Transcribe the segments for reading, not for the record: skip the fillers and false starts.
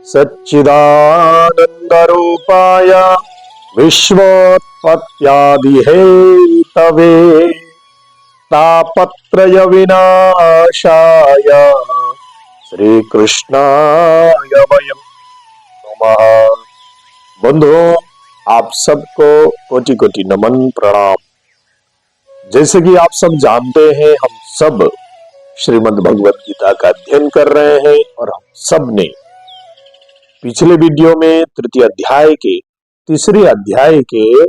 सच्चिदानंदरूपाय विश्वोत्पत्त्यादिहेतवे तापत्रय विनाशाय श्रीकृष्णाय वयं नमः। बंधुओं, आप सबको कोटि कोटि नमन प्रणाम। जैसे कि आप सब जानते हैं, हम सब श्रीमद् भगवत गीता का अध्ययन कर रहे हैं और हम सब ने पिछले वीडियो में तृतीय अध्याय के तीसरे अध्याय के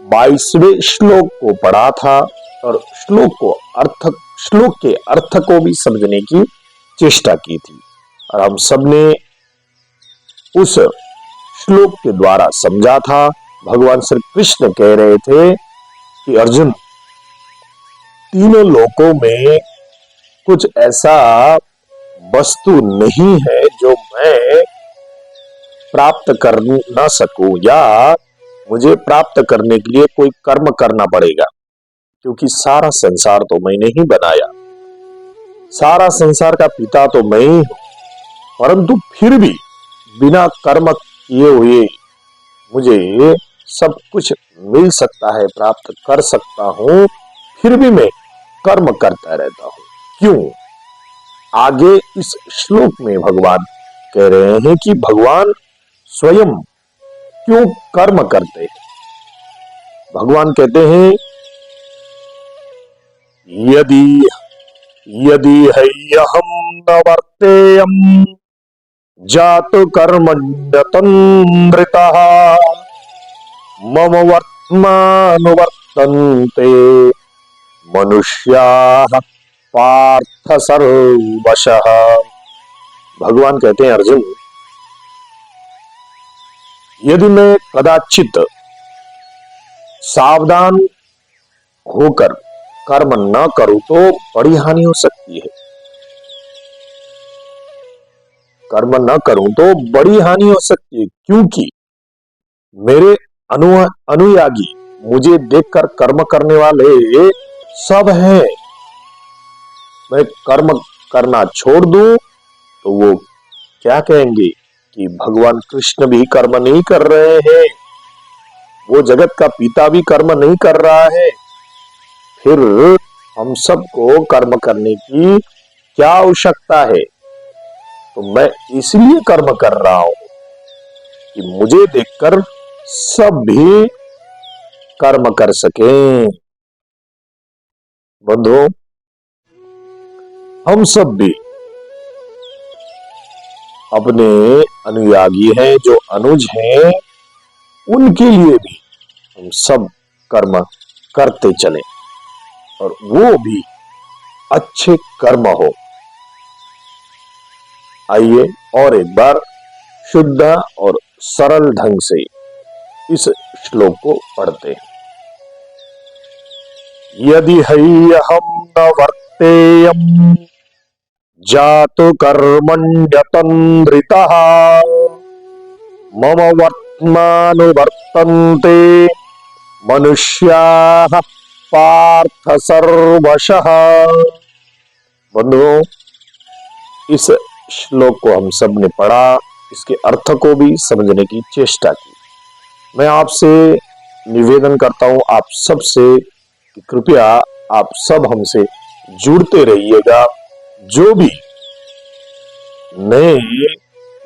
22वें श्लोक को पढ़ा था और श्लोक के अर्थ को भी समझने की चेष्टा की थी। और हम सब ने उस श्लोक के द्वारा समझा था, भगवान श्री कृष्ण कह रहे थे कि अर्जुन, तीनों लोकों में कुछ ऐसा वस्तु नहीं है जो मैं प्राप्त कर ना सकूं, या मुझे प्राप्त करने के लिए कोई कर्म करना पड़ेगा, क्योंकि सारा संसार तो मैंने ही बनाया, सारा संसार का पिता तो मैं ही हूं। परंतु फिर भी बिना कर्म किए हुए मुझे सब कुछ मिल सकता है, प्राप्त कर सकता हूं, फिर भी मैं कर्म करता रहता हूं। क्यों? आगे इस श्लोक में भगवान कह रहे हैं कि भगवान स्वयं क्यों कर्म करते हैं। भगवान कहते हैं, यदि हय्यहं न वर्तेयं जातु कर्मण्यतन्द्रितः मम वर्त्मानुवर्तन्ते मनुष्याः पार्थ सर्वशः। भगवान कहते हैं, अर्जुन, यदि मैं कदाचित सावधान होकर कर्म न करूं तो बड़ी हानि हो सकती है। कर्म न करूं तो बड़ी हानि हो सकती है, क्योंकि मेरे अनुयायी, मुझे देखकर कर्म करने वाले सब हैं। मैं कर्म करना छोड़ दूं तो वो क्या कहेंगे कि भगवान कृष्ण भी कर्म नहीं कर रहे हैं, वो जगत का पिता भी कर्म नहीं कर रहा है, फिर हम सबको कर्म करने की क्या आवश्यकता है। तो मैं इसलिए कर्म कर रहा हूं कि मुझे देखकर सब भी कर्म कर सकें। बंधुओं, हम सब भी अपने अनुयायी हैं, जो अनुज हैं, उनके लिए भी हम सब कर्म करते चले और वो भी अच्छे कर्म हो। आइए और एक बार शुद्ध और सरल ढंग से इस श्लोक को पढ़ते हैं। यदि हय्यहं न वर्तेयं जातु कर्मण्यतन्द्रितः मम वर्त्मानुवर्तन्ते मनुष्याः पार्थ सर्वशः। बंधुओं, इस श्लोक को हम सब ने पढ़ा, इसके अर्थ को भी समझने की चेष्टा की। मैं आपसे निवेदन करता हूं, आप सब से, कि कृपया आप सब हमसे जुड़ते रहिएगा। जो भी नए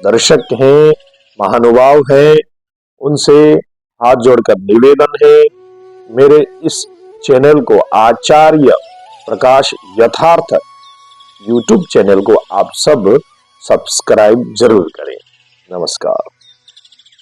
दर्शक हैं, महानुभाव हैं, उनसे हाथ जोड़कर निवेदन है, मेरे इस चैनल को आचार्य प्रकाश यथार्थ यूट्यूब चैनल को आप सब सब्सक्राइब जरूर करें। नमस्कार।